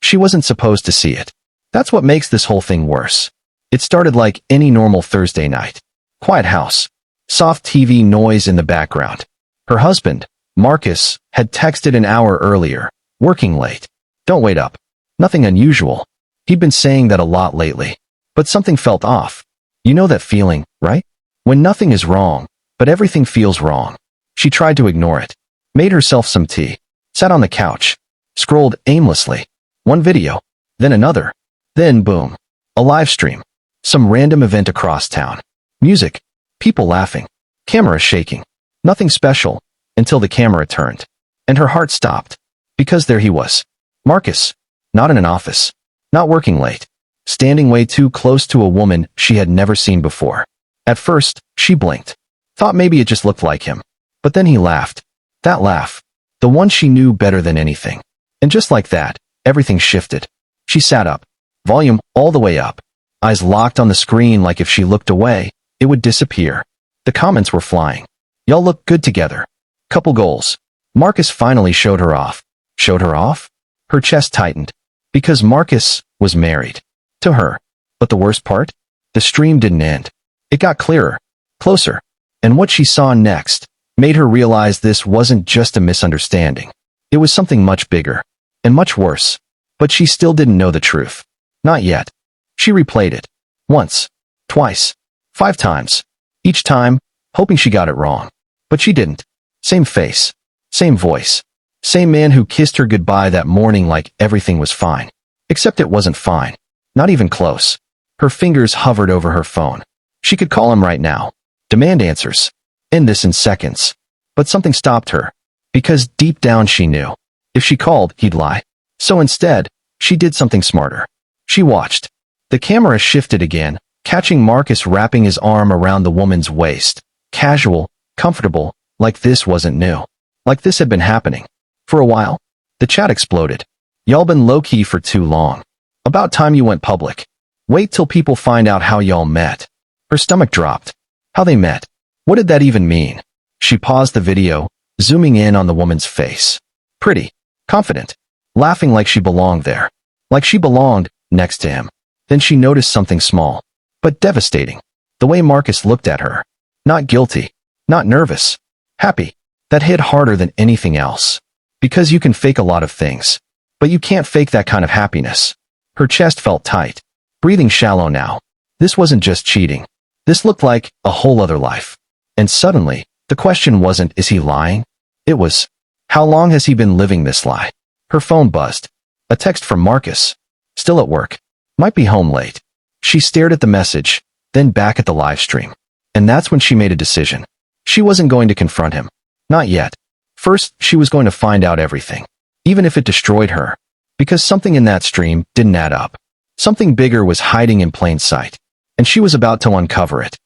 She wasn't supposed to see it. That's what makes this whole thing worse. It started like any normal Thursday night. Quiet house. Soft TV noise in the background. Her husband, Marcus, had texted an hour earlier, working late. Don't wait up. Nothing unusual. He'd been saying that a lot lately. But something felt off. You know that feeling, right? When nothing is wrong, but everything feels wrong. She tried to ignore it. Made herself some tea. Sat on the couch. Scrolled aimlessly. One video. Then another. Then boom. A live stream. Some random event across town. Music. People laughing. Camera shaking. Nothing special. Until the camera turned. And her heart stopped. Because there he was. Marcus. Not in an office. Not working late. Standing way too close to a woman she had never seen before. At first, she blinked. Thought maybe it just looked like him. But then he laughed. That laugh. The one she knew better than anything. And just like that, everything shifted. She sat up. Volume all the way up. Eyes locked on the screen like if she looked away, it would disappear. The comments were flying. Y'all look good together. Couple goals. Marcus finally showed her off. Showed her off? Her chest tightened. Because Marcus was married. To her. But the worst part? The stream didn't end. It got clearer. Closer. And what she saw next made her realize this wasn't just a misunderstanding. It was something much bigger. And much worse. But she still didn't know the truth. Not yet. She replayed it. Once. Twice. 5 times. Each time, hoping she got it wrong. But she didn't. Same face. Same voice. Same man who kissed her goodbye that morning like everything was fine. Except it wasn't fine. Not even close. Her fingers hovered over her phone. She could call him right now. Demand answers. End this in seconds. But something stopped her. Because deep down she knew. If she called, he'd lie. So instead, she did something smarter. She watched. The camera shifted again, catching Marcus wrapping his arm around the woman's waist. Casual, comfortable, like this wasn't new. Like this had been happening. For a while. The chat exploded. Y'all been low-key for too long. About time you went public. Wait till people find out how y'all met. Her stomach dropped. How they met. What did that even mean? She paused the video, zooming in on the woman's face. Pretty. Confident. Laughing like she belonged there. Like she belonged next to him. Then she noticed something small. But devastating. The way Marcus looked at her. Not guilty. Not nervous. Happy. That hit harder than anything else. Because you can fake a lot of things. But you can't fake that kind of happiness. Her chest felt tight. Breathing shallow now. This wasn't just cheating. This looked like a whole other life. And suddenly, the question wasn't, is he lying? It was, how long has he been living this lie? Her phone buzzed. A text from Marcus. Still at work. Might be home late. She stared at the message, then back at the live stream. And that's when she made a decision. She wasn't going to confront him. Not yet. First, she was going to find out everything. Even if it destroyed her. Because something in that stream didn't add up. Something bigger was hiding in plain sight. And she was about to uncover it.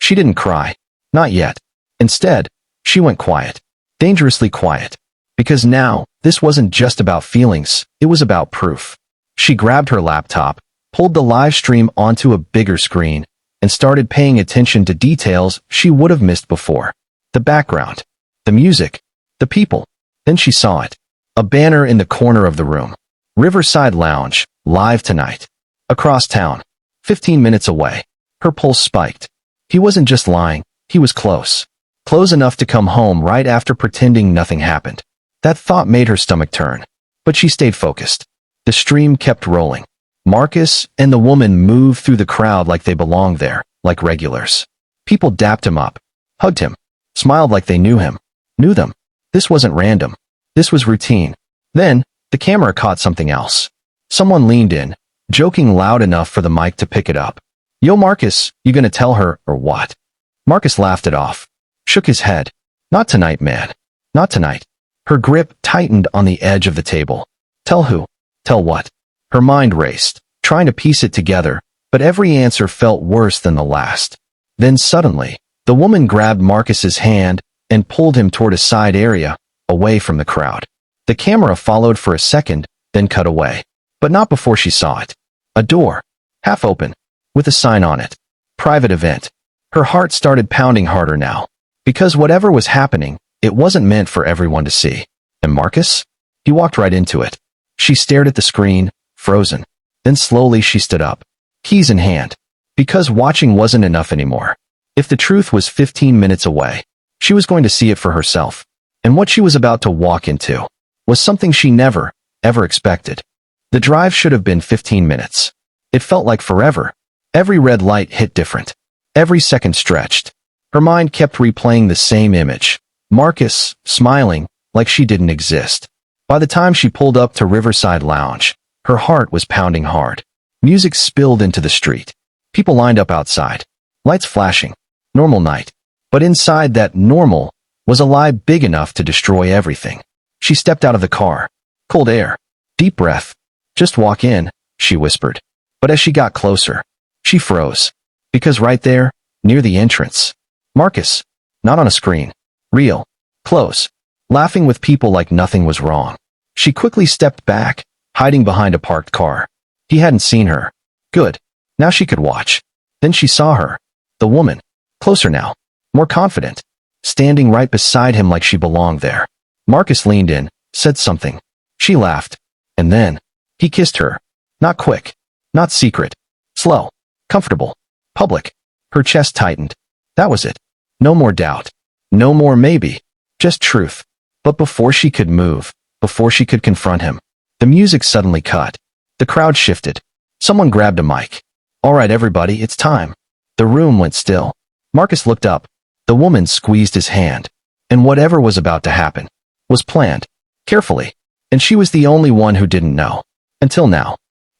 She didn't cry. Not yet. Instead, she went quiet. Dangerously quiet. Because now, this wasn't just about feelings, it was about proof. She grabbed her laptop, pulled the live stream onto a bigger screen, and started paying attention to details she would have missed before. The background. The music. The people. Then she saw it. A banner in the corner of the room. Riverside Lounge, live tonight. Across town. 15 minutes away. Her pulse spiked. He wasn't just lying, he was close. Close enough to come home right after pretending nothing happened. That thought made her stomach turn. But she stayed focused. The stream kept rolling. Marcus and the woman moved through the crowd like they belonged there, like regulars. People dapped him up, hugged him, smiled like they knew him. Knew them. This wasn't random. This was routine. Then, the camera caught something else. Someone leaned in, joking loud enough for the mic to pick it up. Yo Marcus, you gonna tell her, or what? Marcus laughed it off. Shook his head. Not tonight, man. Not tonight. Her grip tightened on the edge of the table. Tell who? Tell what? Her mind raced, trying to piece it together, but every answer felt worse than the last. Then suddenly, the woman grabbed Marcus's hand and pulled him toward a side area, away from the crowd. The camera followed for a second, then cut away. But not before she saw it. A door. Half open. With a sign on it. Private event. Her heart started pounding harder now. Because whatever was happening, it wasn't meant for everyone to see. And Marcus? He walked right into it. She stared at the screen, frozen. Then slowly she stood up, keys in hand, because watching wasn't enough anymore. If the truth was 15 minutes away, she was going to see it for herself. And what she was about to walk into was something she never, ever expected. The drive should have been 15 minutes. It felt like forever. Every red light hit different. Every second stretched. Her mind kept replaying the same image. Marcus, smiling, like she didn't exist. By the time she pulled up to Riverside Lounge, her heart was pounding hard. Music spilled into the street. People lined up outside. Lights flashing. Normal night. But inside that normal was a lie big enough to destroy everything. She stepped out of the car. Cold air. Deep breath. Just walk in, she whispered. But as she got closer, she froze. Because right there, near the entrance, Marcus, not on a screen, real, close, laughing with people like nothing was wrong. She quickly stepped back, hiding behind a parked car. He hadn't seen her. Good. Now she could watch. Then she saw her. The woman. Closer now. More confident. Standing right beside him like she belonged there. Marcus leaned in, said something. She laughed. And then, he kissed her. Not quick. Not secret. Slow. Comfortable. Public. Her chest tightened. That was it. No more doubt. No more maybe. Just truth. But before she could move, before she could confront him, the music suddenly cut. The crowd shifted. Someone grabbed a mic. All right, everybody, it's time. The room went still. Marcus looked up. The woman squeezed his hand. And whatever was about to happen was planned. Carefully. And she was the only one who didn't know. Until now.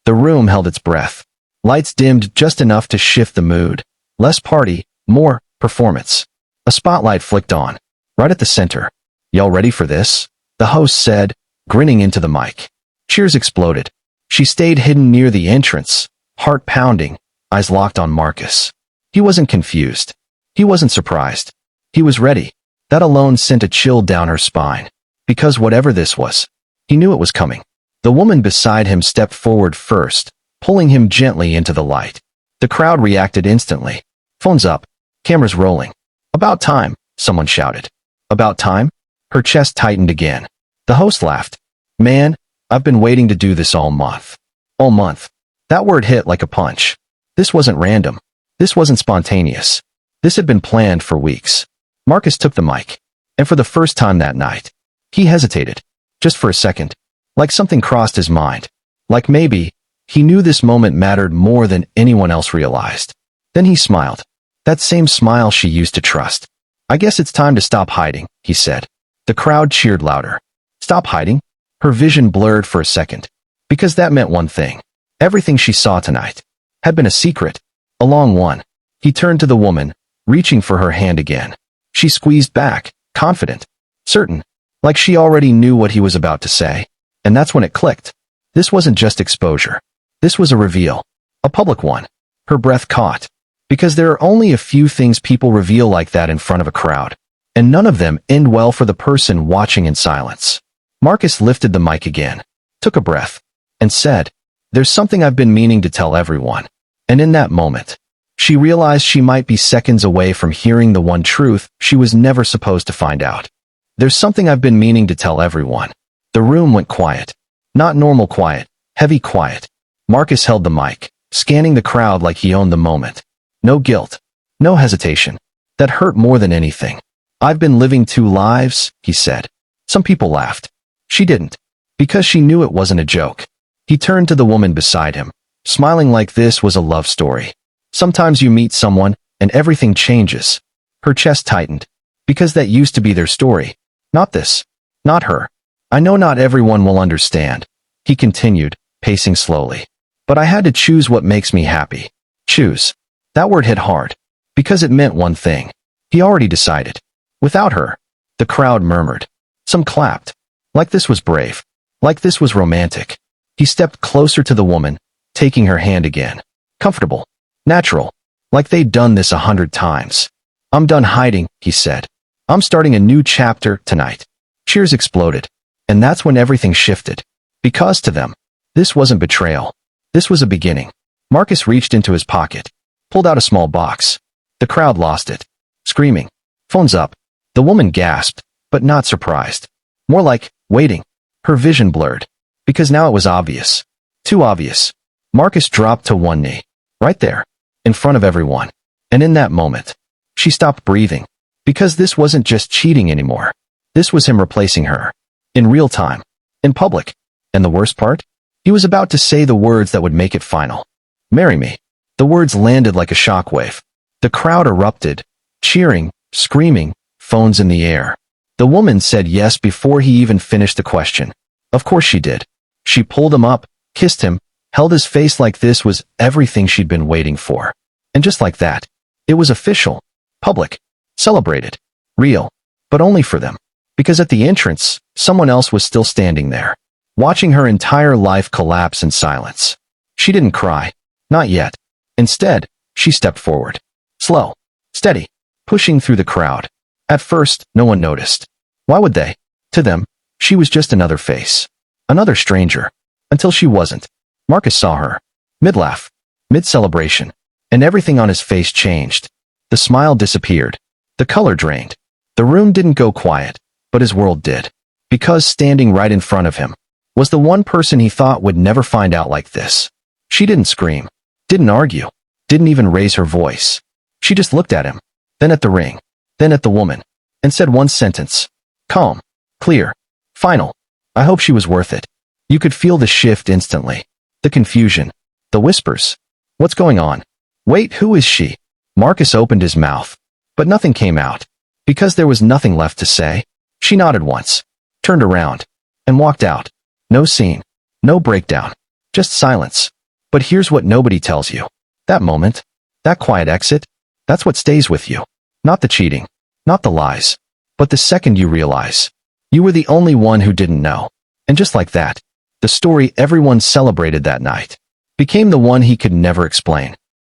The room held its breath. Lights dimmed just enough to shift the mood. Less party, more performance. A spotlight flicked on. Right at the center. Y'all ready for this? The host said, grinning into the mic. Cheers exploded. She stayed hidden near the entrance, heart pounding, eyes locked on Marcus. He wasn't confused. He wasn't surprised. He was ready. That alone sent a chill down her spine. Because whatever this was, he knew it was coming. The woman beside him stepped forward first, pulling him gently into the light. The crowd reacted instantly. Phones up. Cameras rolling. About time, someone shouted. About time? Her chest tightened again. The host laughed. Man, I've been waiting to do this all month. All month. That word hit like a punch. This wasn't random. This wasn't spontaneous. This had been planned for weeks. Marcus took the mic. And for the first time that night, he hesitated. Just for a second. Like something crossed his mind. Like maybe, he knew this moment mattered more than anyone else realized. Then he smiled. That same smile she used to trust. I guess it's time to stop hiding, he said. The crowd cheered louder. Stop hiding? Her vision blurred for a second. Because that meant one thing. Everything she saw tonight had been a secret. A long one. He turned to the woman, reaching for her hand again. She squeezed back, confident, certain, like she already knew what he was about to say. And that's when it clicked. This wasn't just exposure. This was a reveal. A public one. Her breath caught. Because there are only a few things people reveal like that in front of a crowd. And none of them end well for the person watching in silence. Marcus lifted the mic again, took a breath, and said, There's something I've been meaning to tell everyone. And in that moment, she realized she might be seconds away from hearing the one truth she was never supposed to find out. There's something I've been meaning to tell everyone. The room went quiet. Not normal quiet, heavy quiet. Marcus held the mic, scanning the crowd like he owned the moment. No guilt. No hesitation. That hurt more than anything. I've been living two lives, he said. Some people laughed. She didn't. Because she knew it wasn't a joke. He turned to the woman beside him, smiling like this was a love story. Sometimes you meet someone, and everything changes. Her chest tightened. Because that used to be their story. Not this. Not her. I know not everyone will understand. He continued, pacing slowly. But I had to choose what makes me happy. Choose. That word hit hard. Because it meant one thing. He already decided. Without her. The crowd murmured. Some clapped. Like this was brave. Like this was romantic. He stepped closer to the woman, taking her hand again. Comfortable. Natural. Like they'd done this 100 times. I'm done hiding, he said. I'm starting a new chapter tonight. Cheers exploded. And that's when everything shifted. Because to them, this wasn't betrayal. This was a beginning. Marcus reached into his pocket, pulled out a small box. The crowd lost it. Screaming. Phones up. The woman gasped, but not surprised. More like, waiting. Her vision blurred. Because now it was obvious. Too obvious. Marcus dropped to one knee. Right there. In front of everyone. And in that moment, she stopped breathing. Because this wasn't just cheating anymore. This was him replacing her. In real time. In public. And the worst part? He was about to say the words that would make it final. Marry me. The words landed like a shockwave. The crowd erupted. Cheering, screaming, phones in the air. The woman said yes before he even finished the question. Of course she did. She pulled him up, kissed him, held his face like this was everything she'd been waiting for. And just like that, it was official, public, celebrated, real, but only for them. Because at the entrance, someone else was still standing there, watching her entire life collapse in silence. She didn't cry. Not yet. Instead, she stepped forward. Slow, steady, pushing through the crowd. At first, no one noticed. Why would they? To them, she was just another face. Another stranger. Until she wasn't. Marcus saw her. Mid-laugh. Mid-celebration. And everything on his face changed. The smile disappeared. The color drained. The room didn't go quiet, but his world did. Because standing right in front of him was the one person he thought would never find out like this. She didn't scream. Didn't argue. Didn't even raise her voice. She just looked at him. Then at the ring. Then at the woman. And said one sentence. Calm. Clear. Final. I hope she was worth it. You could feel the shift instantly. The confusion. The whispers. What's going on? Wait, who is she? Marcus opened his mouth. But nothing came out. Because there was nothing left to say. She nodded once. Turned around. And walked out. No scene. No breakdown. Just silence. But here's what nobody tells you. That moment. That quiet exit. That's what stays with you. Not the cheating. Not the lies. But the second you realize. You were the only one who didn't know. And just like that, the story everyone celebrated that night became the one he could never explain.